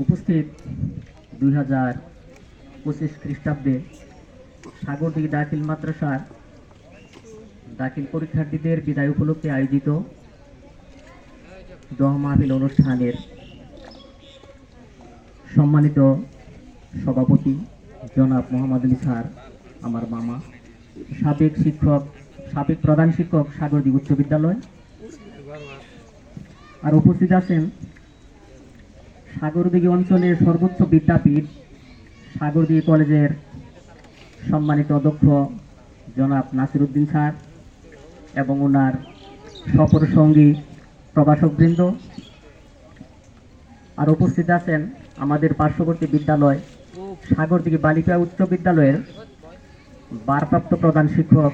উপস্থিত 2025 খ্রিস্টাব্দে সাগরদিঘি দাখিল মাদ্রাসার দাখিল পরীক্ষার্থীদের বিদায় উপলক্ষে আয়োজিত দোয়া মাহফিল অনুষ্ঠানের সম্মানিত সভাপতি জনাব মোহাম্মদ আলী স্যার, আমার মামা, সাবেক প্রধান শিক্ষক সাগরদিঘি উচ্চ বিদ্যালয়, আর উপস্থিত আছেন সাগরদিঘি অঞ্চলের সর্বোচ্চ বিদ্যাপীঠ সাগরদিঘি কলেজের সম্মানিত অধ্যক্ষ জনাব নাসির উদ্দিন স্যার এবং ওনার সফর সঙ্গী প্রভাষকবৃন্দ। আর উপস্থিত আছেন আমাদের পার্শ্ববর্তী বিদ্যালয় সাগরদিঘি বালিকা উচ্চ বিদ্যালয়ের ভারপ্রাপ্ত প্রধান শিক্ষক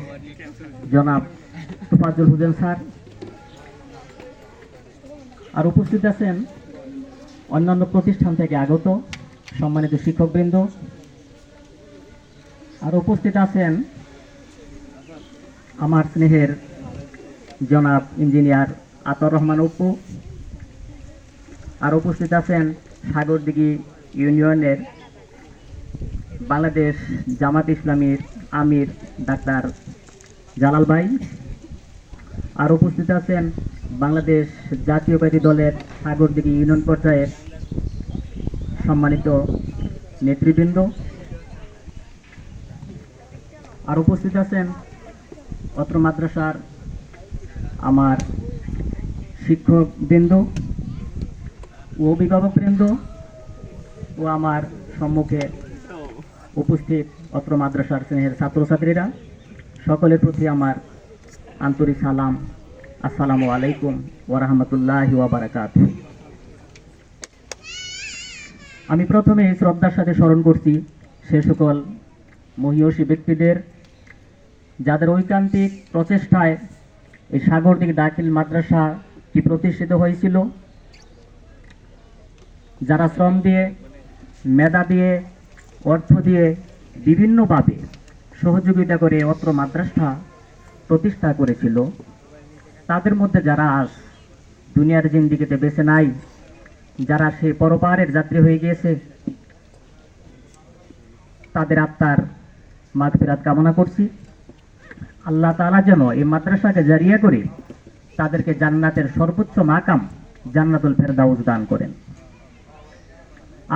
জনাব তোফাজ্জল হোসেন স্যার। আর উপস্থিত আছেন অন্যান্য প্রতিষ্ঠান থেকে আগত সম্মানিত শিক্ষকবৃন্দ। আর উপস্থিত আছেন আমার স্নেহের জনাব ইঞ্জিনিয়ার আতর রহমান অপু। আর উপস্থিত আছেন সাগরদিঘি ইউনিয়নের বাংলাদেশ জামাত ইসলামীর আমির ডাক্তার জালাল ভাই। আর উপস্থিত আছেন বাংলাদেশ জাতীয়বাদী দলের সাগরদিঘি ইউনিয়ন পর্যায়ের সম্মানিত নেতৃবৃন্দ। আর উপস্থিত আছেন অত্র মাদ্রাসার আমার শিক্ষকবৃন্দ ও অভিভাবকবৃন্দ ও আমার সম্মুখে উপস্থিত অত্র মাদ্রাসার স্নেহের ছাত্রছাত্রীরা, সকলের প্রতি আমার আন্তরিক সালাম। আসসালামু আলাইকুম ওয়া রাহমাতুল্লাহি ওয়া বারাকাতুহু। আমি প্রথমে শ্রদ্ধার সাথে স্মরণ করছি সে সকল মহীয়সী ব্যক্তিদের যাদের ঐকান্তিক প্রচেষ্টায় এই সাগরদিঘি দাখিল মাদ্রাসা কি প্রতিষ্ঠিত হয়েছিল, যারা শ্রম দিয়ে, মেধা দিয়ে, অর্থ দিয়ে বিভিন্নভাবে সহযোগিতা করে অত্র মাদ্রাসা প্রতিষ্ঠা করেছিল। তাদের মধ্যে যারা আজ দুনিয়ার জিন্দিগিতে বেঁচে নাই, যারা সে পরপারের যাত্রী হয়ে গিয়েছে, তাদের আত্মার মাগফিরাত কামনা করছি। আল্লাহ তাআলা যেন এই মাদ্রাসাকে জারিয়া করে তাদেরকে জান্নাতের সর্বোচ্চ মাকাম জান্নাতুল ফেরদাউস দান করেন।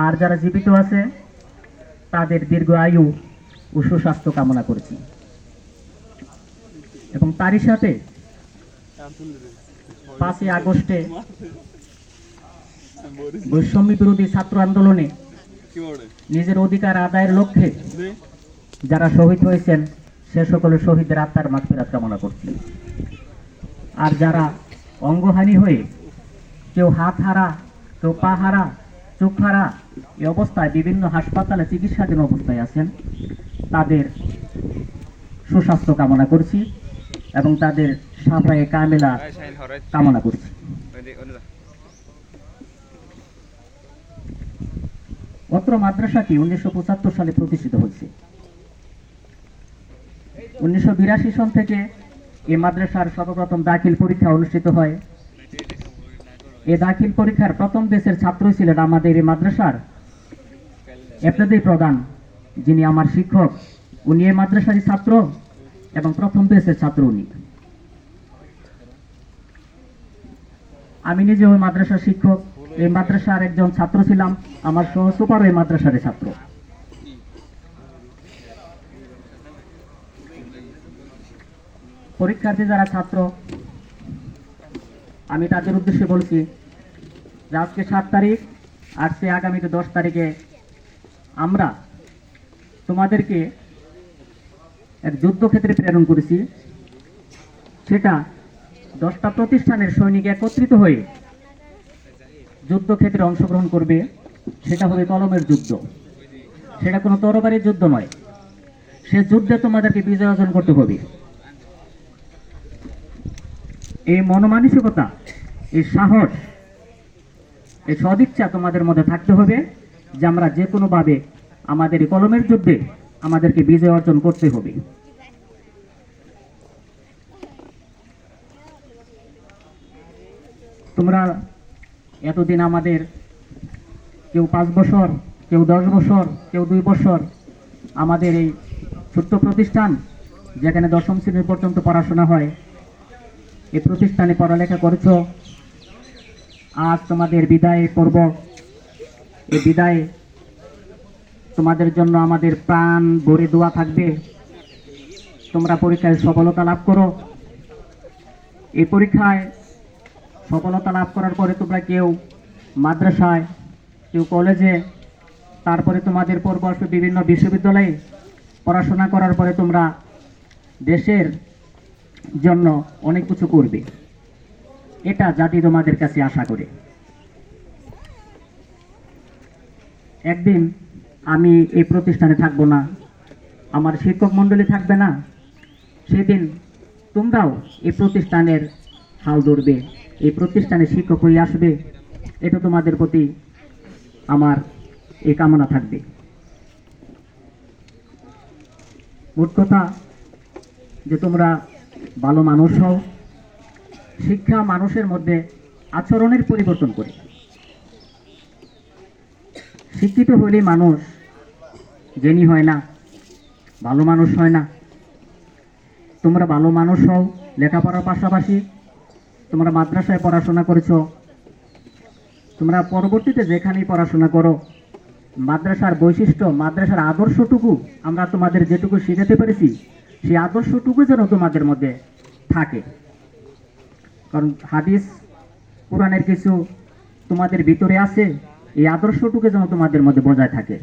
আর যারা জীবিত আছে তাদের দীর্ঘ আয়ু ও সুস্বাস্থ্য কামনা করছি। এবং তারই সাথে 5ই আগস্টে বৈষম্য বিরোধী ছাত্র আন্দোলনে নিজের অধিকার আদায়ের লক্ষ্যে যারা শহীদ হয়েছেন সে সকলের শহীদের আত্মার মাগফিরাত কামনা করছি। আর যারা অঙ্গহানি হয়ে কেউ হাত হারা, কেউ পা হারা, চোখ হারা এই অবস্থায় বিভিন্ন হাসপাতালে চিকিৎসাধীন অবস্থায় আছেন, তাদের সুস্বাস্থ্য কামনা করছি এবং তাদের সাফায়ে কামেলা কামনা করছি। অত্র মাদ্রাসাটি 1975 সালে প্রতিষ্ঠিত হয়েছে। 1982 সন থেকে এই মাদ্রাসার সর্বপ্রথম দাখিল পরীক্ষা অনুষ্ঠিত হয়। এই দাখিল পরীক্ষার প্রথম ব্যাচের ছাত্র ছিলেন আমাদের এই মাদ্রাসার এফতেদায়ী প্রধান, যিনি আমার শিক্ষক। উনি এই মাদ্রাসারই ছাত্র এবং প্রথম ব্যাচের ছাত্র উনি। আমি নিজে ওই মাদ্রাসার শিক্ষক, এই মাদ্রাসার একজন ছাত্র ছিলাম, আমার সহসুপারও এই মাদ্রাসার ছাত্র। পরীক্ষার্থী যারা ছাত্র, আমি তাদের উদ্দেশ্যে বলছি যে আজকে 7 তারিখ, আর সে আগামীতে 10 তারিখে আমরা তোমাদেরকে এক যুদ্ধক্ষেত্রে প্রেরণ করেছি। সেটা 10টা প্রতিষ্ঠানের সৈনিক একত্রিত হয়ে যুদ্ধক্ষেত্রে অংশগ্রহণ করবে। সেটা হবে কলমের যুদ্ধ, সেটা কোনো তরবারির যুদ্ধ নয়। সে যুদ্ধে তোমাদেরকে বিজয় অর্জন করতে হবে। এই মনোমানসিকতা, এই সাহস, এই সদিচ্ছা তোমাদের মধ্যে থাকতে হবে যে আমরা যে কোনোভাবে আমাদের এই কলমের যুদ্ধে আমাদেরকে বিজয় অর্জন করতে হবে। তোমরা এতদিন আমাদের কেউ 5 বছর, কেউ 10 বছর, কেউ 2 বছর আমাদের এই ছোট্ট প্রতিষ্ঠান যেখানে 10ম শ্রেণী পর্যন্ত পড়াশোনা হয়, এই প্রতিষ্ঠানে পড়ালেখা করেছো। আজ তোমাদের বিদায় পর্ব। এই বিদায় তোমাদের জন্য আমাদের প্রাণ ভরে দোয়া থাকবে। তোমরা পরীক্ষায় সফলতা লাভ করো। এই পরীক্ষায় সফলতা লাভ করার পরে তোমরা কেউ মাদ্রাসায়, কেউ কলেজে, তারপরে তোমাদের পর্ব আসবে বিভিন্ন বিশ্ববিদ্যালয়ে। পড়াশোনা করার পরে তোমরা দেশের জন্য অনেক কিছু করবে, এটা জাতি তোমাদের কাছে আশা করে। একদিন আমি এই প্রতিষ্ঠানে থাকবো না, আমার শিক্ষক মণ্ডলী থাকবে না, সেদিন তোমরাও এই প্রতিষ্ঠানের হাল ধরবে, এই প্রতিষ্ঠানে শিক্ষক হয়ে আসবে। এটা তোমাদের প্রতি আমার এই কামনা থাকবে। মোট কথা যে তোমরা ভালো মানুষ হও। শিক্ষা মানুষের মধ্যে আচরণের পরিবর্তন করে। শিক্ষিত হলেই মানুষ জ্ঞানী হয় না, ভালো মানুষ হয় না। তোমরা ভালো মানুষ হও। লেখাপড়ার পাশাপাশি তোমরা মাদ্রাসায় পড়াশোনা করেছো। তোমরা পরবর্তীতে যেখানেই পড়াশোনা করো, মাদ্রাসার বৈশিষ্ট্য, মাদ্রাসার আদর্শটুকু আমরা তোমাদের যেটুকু শেখাতে পেরেছি, সেই আদর্শটুকু যেন তোমাদের মধ্যে থাকে। কারণ হাদিস কোরআনের কিছু তোমাদের ভিতরে আছে, এই আদর্শটুকু যেন তোমাদের মধ্যে বজায় থাকে।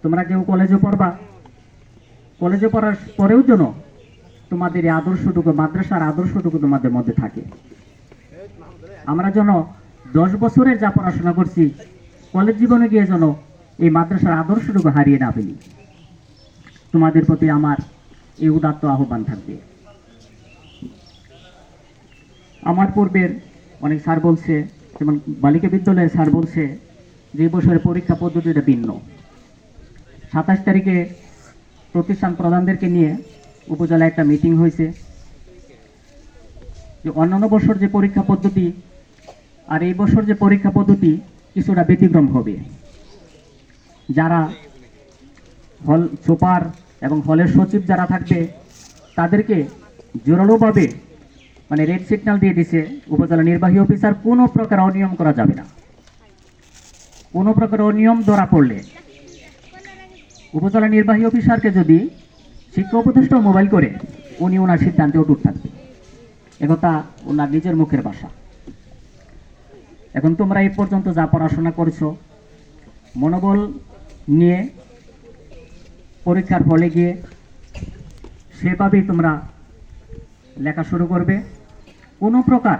তোমরা কেউ কলেজে পড়বা, কলেজে পড়ার পরেও যেন তোমাদের এই আদর্শটুকু, মাদ্রাসার আদর্শটুকু তোমাদের মধ্যে থাকে। আমরা যেন 10 বছরের যা পড়াশোনা করছি, কলেজ জীবনে গিয়ে যেন এই মাদ্রাসার আদর্শটুকু হারিয়ে না ফেলি। তোমাদের প্রতি আমার এই উদাত্ত আহ্বান থাকবে। আমার পূর্বের অনেক স্যার বলছে, যেমন বালিকা বিদ্যালয়ের স্যার বলছে যে বছরের পরীক্ষা পদ্ধতিটা ভিন্ন। 27 তারিখে প্রতিষ্ঠান প্রধানদেরকে নিয়ে উপজেলায় একটা মিটিং হয়েছে যে অন্যান্য বছর যে পরীক্ষা পদ্ধতি আর এই বছর যে পরীক্ষা পদ্ধতি কিছুটা ব্যতিক্রম হবে। যারা হল সুপার এবং হলের সচিব যারা থাকবে তাদেরকে জোরালোভাবে মানে রেড সিগন্যাল দিয়ে দিছে, উপজেলা নির্বাহী অফিসার কোনো প্রকার অনিয়ম করা যাবে না। কোনো প্রকার অনিয়ম ধরা পড়লে উপজেলা নির্বাহী অফিসারকে যদি শিক্ষা উপদেষ্টা মোবাইল করে, উনি ওনার সিদ্ধান্তে অটুট থাকবে। একথা ওনার নিজের মুখের ভাষা। এখন তোমরা এই পর্যন্ত যা পড়াশোনা করেছো, মনোবল নিয়ে পরীক্ষার হলে গিয়ে সেভাবেই তোমরা লেখা শুরু করবে। কোনো প্রকার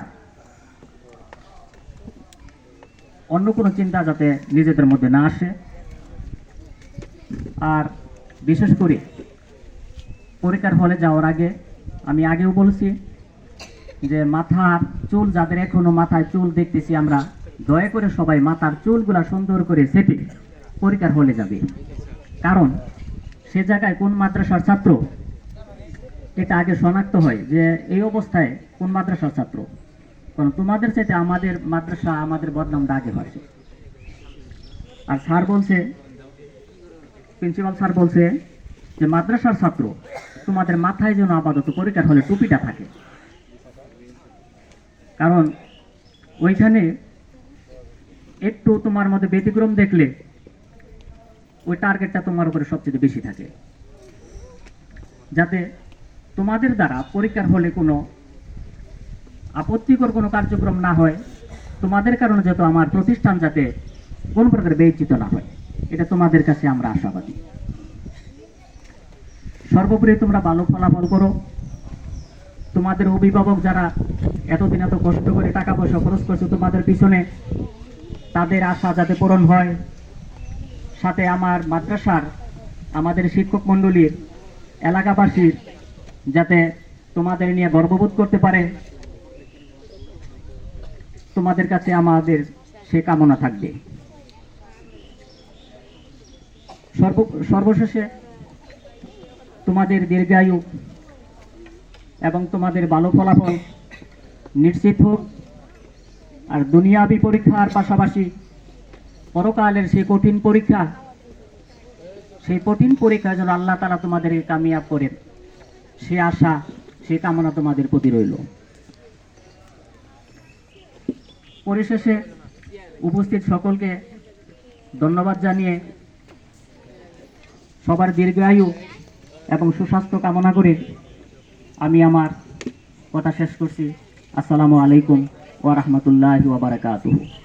অন্য কোনো চিন্তা যাতে নিজেদের মধ্যে না আসে। আর বিশেষ করে পরীক্ষার হলে যাওয়ার আগে আমি আগেও বলছি যে মাথার চুল, যাদের এখনো মাথায় চুল দেখতেছি আমরা, দয়া করে সবাই মাথার চুলগুলা সুন্দর করে সেটে পরীক্ষার হলে যাবে। কারণ সে জায়গায় কোন মাদ্রাসার ছাত্র এটা আগে শনাক্ত হয় যে এই অবস্থায় কোন মাদ্রাসার ছাত্র। কারণ তোমাদের চাইতে আমাদের মাদ্রাসা, আমাদের বদনামটা আগে হয়। আর স্যার বলছে, প্রিন্সিপাল স্যার বলছে যে মাদ্রাসার ছাত্র তোমাদের মাথায় যেন আপাতত পরীক্ষার হলে টুপিটা থাকে। কারণ ওইখানে একটু তোমার মধ্যে ব্যতিক্রম দেখলে ওই টার্গেটটা তোমার উপরে সবচেয়ে বেশি থাকে, যাতে তোমাদের দ্বারা পরীক্ষার হলে কোনো আপত্তিকর কোনো কার্যক্রম না হয়। তোমাদের কারণে যাতে আমার প্রতিষ্ঠান যাতে কোনো প্রকার বেইজ্জত না হয়, এটা তোমাদের কাছে আমরা আশাবাদী। সর্বোপরি তোমরা ভালো ফলাফল করো। তোমাদের অভিভাবক যারা এতদিন এত কষ্ট করে টাকা পয়সা খরচ করছে তোমাদের পিছনে, তাদের আশা যাতে পূরণ হয়। সাথে আমার মাদ্রাসার, আমাদের শিক্ষক মণ্ডলীর, এলাকাবাসীর যাতে তোমাদের নিয়ে গর্ববোধ করতে পারে, তোমাদের কাছে আমাদের সে কামনা থাকবে। সর্বশেষে তোমাদের দীর্ঘায়ু এবং তোমাদের ভালো ফলাফল নিশ্চিত হোক। আর দুনিয়াবি পরীক্ষার পাশাপাশি পরকালের সেই কঠিন পরীক্ষা, সেই কঠিন পরীক্ষা যেন আল্লাহ তাআলা তোমাদেরকে কামিয়াব করেন, সে আশা, সে কামনা তোমাদের প্রতি রইল। পরিশেষে উপস্থিত সকলকে ধন্যবাদ জানিয়ে সবার দীর্ঘায়ু এবং সুস্বাস্থ্য কামনা করে আমি আমার কথা শেষ করছি। আসসালামু আলাইকুম ওয়া রাহমাতুল্লাহি ওয়া বারাকাতুহু।